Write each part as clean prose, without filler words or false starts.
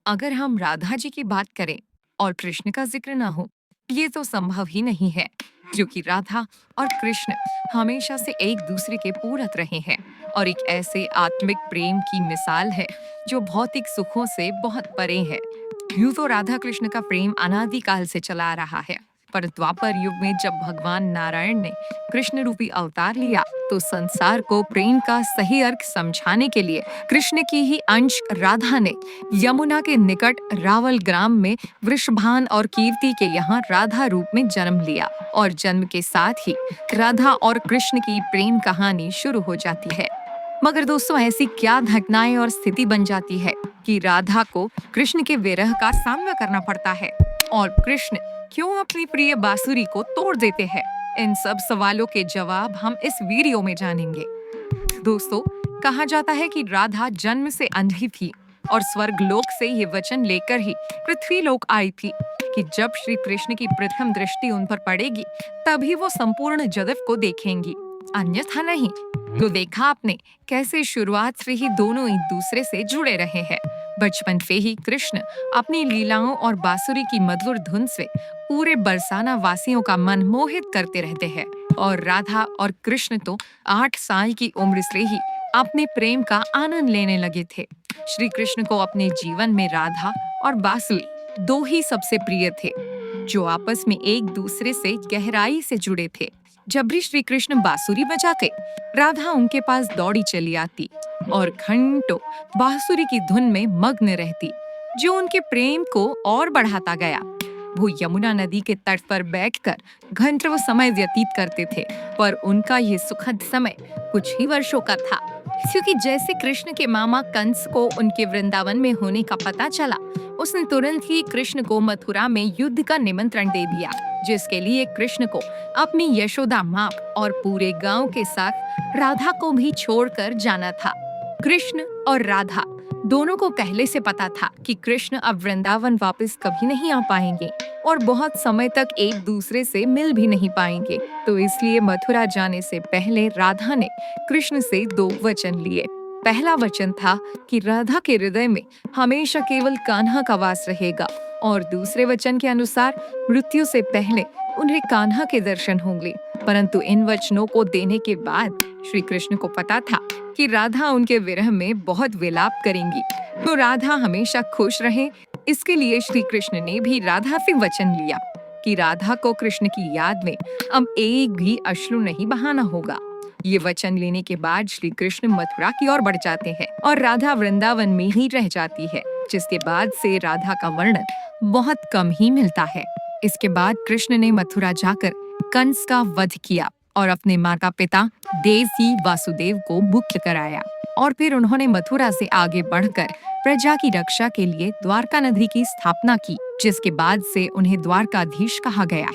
अगर हम राधा जी की बात करें और कृष्ण का जिक्र ना हो, ये तो संभव ही नहीं है, क्योंकि राधा और कृष्ण हमेशा से एक दूसरे के पूरक रहे हैं और एक ऐसे आत्मिक प्रेम की मिसाल है जो भौतिक सुखों से बहुत परे है। यूं तो राधा कृष्ण का प्रेम अनादिकाल से चला आ रहा है, पर द्वापर युग में जब भगवान नारायण ने कृष्ण रूपी अवतार लिया तो संसार को प्रेम का सही अर्थ समझाने के लिए कृष्ण की ही अंश राधा ने यमुना के निकट रावल ग्राम में वृषभान और कीर्ति के यहाँ राधा रूप में जन्म लिया और जन्म के साथ ही राधा और कृष्ण की प्रेम कहानी शुरू हो जाती है। मगर दोस्तों, ऐसी क्या घटनाएं और स्थिति बन जाती है कि राधा को कृष्ण के विरह का सामना करना पड़ता है और कृष्ण क्यों अपनी प्रिय बांसुरी को तोड़ देते हैं? इन सब सवालों के जवाब हम इस वीडियो में जानेंगे। दोस्तों, कहा जाता है कि राधा जन्म से अंधी थी और स्वर्ग लोक से ये वचन लेकर ही पृथ्वी लोक आई थी कि जब श्री कृष्ण की प्रथम दृष्टि उन पर पड़ेगी तभी वो संपूर्ण जगत को देखेंगी, अन्यथा नहीं। तो देखा आपने कैसे शुरुआत से ही दोनों एक दूसरे से जुड़े रहे हैं। बचपन से ही कृष्ण अपनी लीलाओं और बांसुरी की मधुर धुन से पूरे बरसाना वासियों का मन मोहित करते रहते हैं और राधा और कृष्ण तो 8 साल की उम्र से ही अपने प्रेम का आनंद लेने लगे थे। श्री कृष्ण को अपने जीवन में राधा और बांसुरी दो ही सबसे प्रिय थे, जो आपस में एक दूसरे से गहराई से जुड़े थे। जब भी श्री कृष्ण बांसुरी बजाते, राधा उनके पास दौड़ी चली आती और घंटों बांसुरी की धुन में मग्न रहती, जो उनके प्रेम को और बढ़ाता गया। वो यमुना नदी के तट पर बैठकर घंटों समय व्यतीत करते थे, पर उनका ये सुखद समय कुछ ही वर्षों का था, क्योंकि जैसे कृष्ण के मामा कंस को उनके वृंदावन में होने का पता चला, उसने तुरंत ही कृष्ण को मथुरा में युद्ध का निमंत्रण दे दिया, जिसके लिए कृष्ण को अपनी यशोदा माँ और पूरे गांव के साथ राधा को भी छोड़कर जाना था। कृष्ण और राधा दोनों को पहले से पता था कि कृष्ण अब वृंदावन वापस कभी नहीं आ पाएंगे और बहुत समय तक एक दूसरे से मिल भी नहीं पाएंगे, तो इसलिए मथुरा जाने से पहले राधा ने कृष्ण से 2 वचन लिए। पहला वचन था कि राधा के हृदय में हमेशा केवल कान्हा का वास रहेगा और दूसरे वचन के अनुसार मृत्यु से पहले उन्हें कान्हा के दर्शन होंगे। परंतु इन वचनों को देने के बाद श्री कृष्ण को पता था कि राधा उनके विरह में बहुत विलाप करेंगी, तो राधा हमेशा खुश रहे, इसके लिए श्री कृष्ण ने भी राधा से वचन लिया कि राधा को कृष्ण की याद में अब एक भी अश्रु नहीं बहाना होगा। ये वचन लेने के बाद श्री कृष्ण मथुरा की ओर बढ़ जाते हैं और राधा वृंदावन में ही रह जाती है, जिसके बाद से राधा का वर्णन बहुत कम ही मिलता है। इसके बाद कृष्ण ने मथुरा जाकर कंस का वध किया और अपने माता पिता देवकी वासुदेव को मुक्त कराया और फिर उन्होंने मथुरा से आगे बढ़कर प्रजा की रक्षा के लिए द्वारका नगरी की स्थापना की, जिसके बाद से उन्हें द्वारकाधीश कहा गया।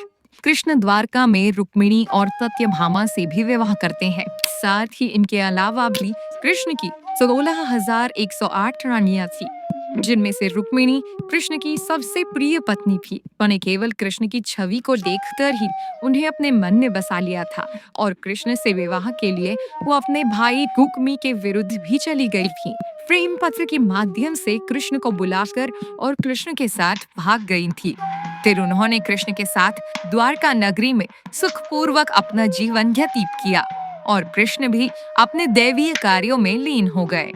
कृष्ण द्वारका में रुक्मिणी और सत्यभामा से भी विवाह करते हैं। साथ ही इनके अलावा भी कृष्ण की 16,108 रानियां थी, जिनमें से रुक्मिणी कृष्ण की सबसे प्रिय पत्नी थी। उन्हें केवल कृष्ण की छवि को देखकर ही उन्हें अपने मन में बसा लिया था और कृष्ण से विवाह के लिए वो अपने भाई रुक्मी के विरुद्ध भी चली गई थी। प्रेम पत्र के माध्यम से कृष्ण को बुलाकर और कृष्ण के साथ भाग गई थी। फिर उन्होंने कृष्ण के साथ द्वारका नगरी में सुखपूर्वक अपना जीवन व्यतीत किया और कृष्ण भी अपने दैवीय कार्यों में लीन हो गए।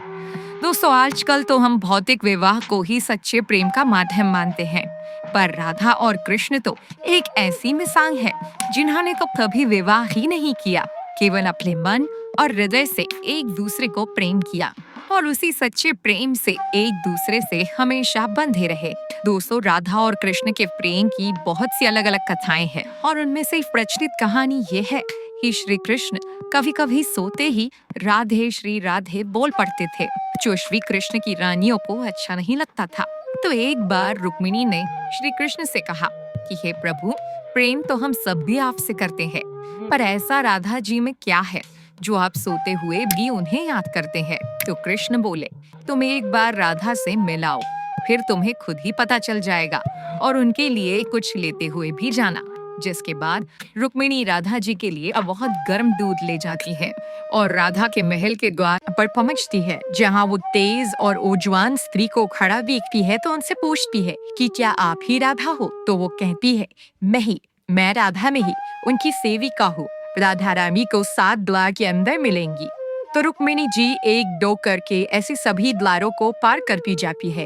दोस्तों, आजकल तो हम भौतिक विवाह को ही सच्चे प्रेम का माध्यम मानते हैं, पर राधा और कृष्ण तो एक ऐसी मिसाल है जिन्होंने तो कभी विवाह ही नहीं किया, केवल अपने मन और हृदय से एक दूसरे को प्रेम किया और उसी सच्चे प्रेम से एक दूसरे से हमेशा बंधे रहे। दोस्तों, राधा और कृष्ण के प्रेम की बहुत सी अलग अलग कथाएं हैं और उनमें से एक प्रचलित कहानी ये है कि श्री कृष्ण कभी कभी सोते ही राधे श्री राधे बोल पड़ते थे, जो श्री कृष्ण की रानियों को अच्छा नहीं लगता था। तो एक बार रुक्मिणी ने श्री कृष्ण से कहा कि हे प्रभु, प्रेम तो हम सब भी आपसे करते हैं, पर ऐसा राधा जी में क्या है जो आप सोते हुए भी उन्हें याद करते हैं? तो कृष्ण बोले, तुम एक बार राधा से मिलाओ, फिर तुम्हें खुद ही पता चल जाएगा और उनके लिए कुछ लेते हुए भी जाना। जिसके बाद रुक्मिणी राधा जी के लिए अब बहुत गर्म दूध ले जाती है और राधा के महल के द्वार पर पहुंचती है, जहां वो तेज और ऊर्जवान स्त्री को खड़ा देखती है तो उनसे पूछती है कि क्या आप ही राधा हो? तो वो कहती है, मैं राधा में ही उनकी सेविका हूँ। राधा रानी को 7 द्वार के अंदर मिलेंगी। तो रुक्मिणी जी एक दो करके ऐसे सभी द्वारों को पार करती जाती है।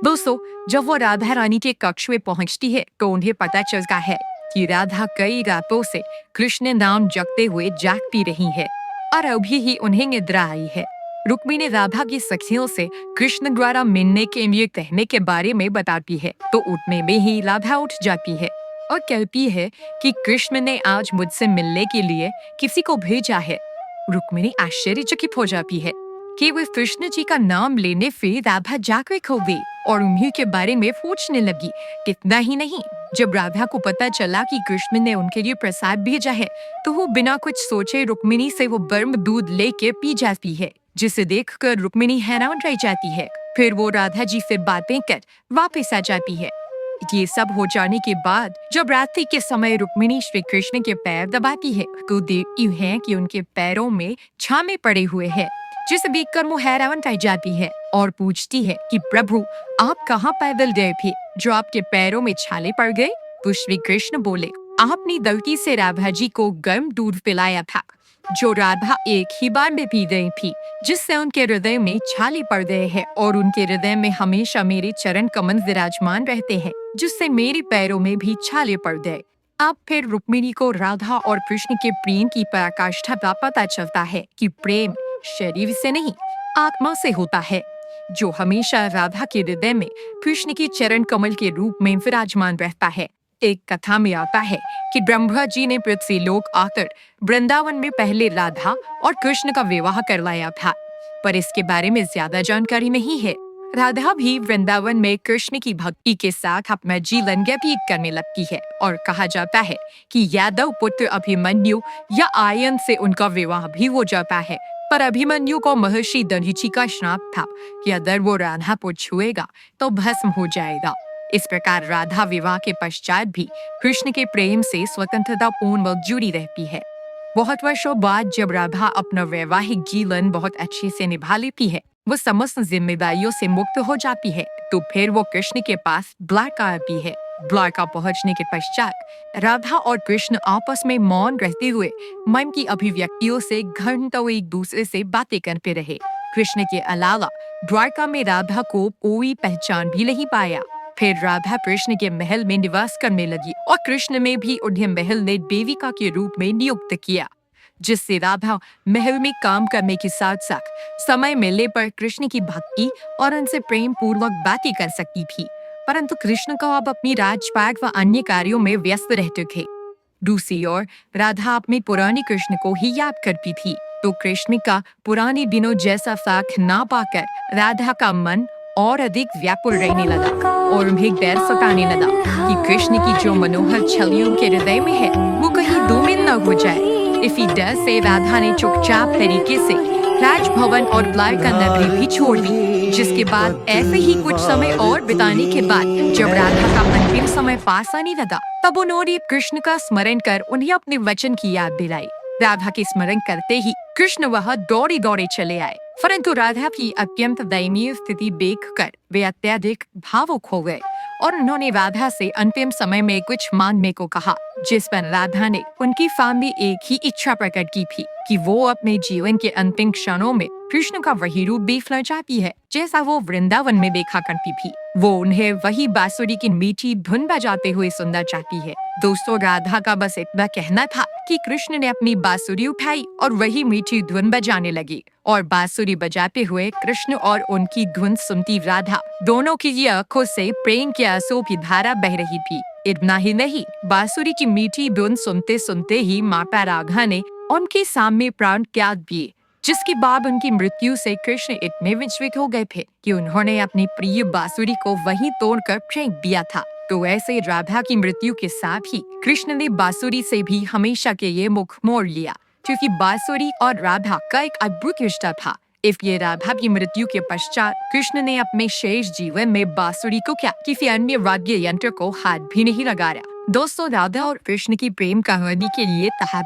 दोस्तों, जब वो राधा रानी के कक्ष में पहुंचती है तो उन्हें पता चलता है कि राधा कई रातों से कृष्ण नाम जपते हुए जागती रही है और अभी ही उन्हें निद्रा आई है। रुक्मिणी राधा की सखियों से कृष्ण द्वारा मिलने के लिए कहने के बारे में बताती है तो उठने में ही राधा उठ जाती है और कहती है कि कृष्ण ने आज मुझसे मिलने के लिए किसी को भेजा है। रुक्मिणी आश्चर्यचकित हो जाती है कि वे कृष्ण जी का नाम लेने से राधा जागृत हो गई और उन्हीं के बारे में पूछने लगी। कितना ही नहीं, जब राधा को पता चला कि कृष्ण ने उनके लिए प्रसाद भेजा है तो वो बिना कुछ सोचे रुक्मिणी से वो गर्म दूध लेके पी जाती है, जिसे देखकर रुक्मिणी हैरान रह जाती है। फिर वो राधा जी से बातें कर वापस आ जाती है। ये सब हो जाने के बाद जब रात्रि के समय रुक्मिणी श्री कृष्ण के पैर दबाती है तो देखती है कि उनके पैरों में छाले पड़े हुए हैं, जिसे देखकर वो हैरान रह जाती है और पूछती है कि प्रभु, आप कहाँ पैदल गए थे जो आपके पैरों में छाले पड़ गए? तो श्री कृष्ण बोले, आपने गलती से राधा जी को गर्म दूध पिलाया था जो राधा एक ही बार में पी गई थी, जिससे उनके हृदय में छाले पड़ गए हैं और उनके हृदय में हमेशा मेरे चरण कमल विराजमान रहते हैं, जिससे मेरे पैरों में भी छाले पड़ गए। अब फिर रुक्मिणी को राधा और कृष्ण के प्रेम की पराकाष्ठा का पता चलता है कि प्रेम शरीर से नहीं आत्मा से होता है, जो हमेशा राधा के हृदय में कृष्ण के चरण कमल के रूप में विराजमान रहता है। एक कथा में आता है कि ब्रह्मा जी ने पृथ्वी लोक आकर वृंदावन में पहले राधा और कृष्ण का विवाह करवाया था, पर इसके बारे में ज्यादा जानकारी नहीं है। राधा भी वृंदावन में कृष्ण की भक्ति के साथ अपना जीवन व्यतीत करने लगती है और कहा जाता है कि यादव पुत्र अभिमन्यु या आयन से उनका विवाह भी हो जाता है, पर अभिमन्यु को महर्षि दधीचि का श्राप था कि अगर वो राधा को छुएगा तो भस्म हो जाएगा। इस प्रकार राधा विवाह के पश्चात भी कृष्ण के प्रेम से स्वतंत्रता पूर्ण जुड़ी रहती है। बहुत वर्षों बाद जब राधा अपना वैवाहिक जीवन बहुत अच्छे से निभा लेती है, वो समस्त जिम्मेदारियों से मुक्त हो जाती है, तो फिर वो कृष्ण के पास द्वारका आती है। द्वारका पहुंचने के पश्चात राधा और कृष्ण आपस में मौन रहते हुए मन की अभिव्यक्तियों से घंटों एक दूसरे से बातें करते रहे। कृष्ण के अलावा द्वारका में राधा को कोई पहचान भी नहीं पाया। फिर राधा कृष्ण के महल में निवास करने लगी और कृष्ण में भी उन्हें महल ने देविका के रूप में नियुक्त किया, जिससे राधा महल में काम करने के साथ साथ समय मिलने पर कृष्ण की भक्ति और उनसे प्रेम पूर्वक बातें कर सकती थी। परंतु कृष्ण को अब अपनी राजपाट व अन्य कार्यों में व्यस्त रहते थे। दूसरी ओर राधा अपने पुराने कृष्ण को ही याद करती थी, तो कृष्ण का पुराने दिनों जैसा साथ ना पाकर राधा का मन और अधिक व्याकुल रहने लगा और उन्हें डर सताने लगा कि कृष्ण की जो मनोहर छवि उनके हृदय में है वो कहीं धूमिल न हो जाए। इसी डर से राधा ने चुपचाप तरीके से राजभवन और द्वारका नगरी भी छोड़ दी। जिसके बाद ऐसे ही कुछ समय और बिताने के बाद जब राधा का अंतिम समय पास आने लगा, तब उन्होंने कृष्ण का स्मरण कर उन्हें अपने वचन की याद दिलाई। राधा के स्मरण करते ही कृष्ण वह दौड़े दौड़े चले आए, परंतु राधा की अत्यंत दयनीय स्थिति देखकर वे अत्यधिक भावुक हो गए और उन्होंने राधा से अंतिम समय में कुछ मांगने को कहा, जिस पर राधा ने उनकी सामने एक ही इच्छा प्रकट की थी कि वो अपने जीवन के अंतिम क्षणों में कृष्ण का वही रूप देखना चाहती है जैसा वो वृंदावन में देखा करती थी। वो उन्हें वही बांसुरी की मीठी धुन बजाते हुए सुनना चाहती है। दोस्तों, राधा का बस इतना कहना था कि कृष्ण ने अपनी बांसुरी उठाई और वही मीठी धुन बजाने लगी और बांसुरी बजाते हुए कृष्ण और उनकी धुन सुनती राधा दोनों की आंखों से प्रेम के आंसू की धारा बह रही थी। इतना ही नहीं, बांसुरी की मीठी धुन सुनते सुनते ही माता राधा ने उनके सामने प्राण त्याग दिए, जिसके बाद उनकी मृत्यु से कृष्ण इतने विचलित हो गए थे कि उन्होंने अपनी प्रिय बांसुरी को वहीं तोड़कर फेंक दिया था। तो ऐसे राधा की मृत्यु के साथ ही कृष्ण ने बांसुरी से भी हमेशा के लिए मुख मोड़ लिया, क्योंकि बांसुरी और राधा का एक अद्भुत रिश्ता था। इसलिए राधा की मृत्यु के पश्चात कृष्ण ने अपने शेष जीवन में बांसुरी को क्या किसी अन्य वाद्य यंत्र को हाथ भी नहीं लगाया। दोस्तों, राधा और कृष्ण की प्रेम कहानी के लिए तह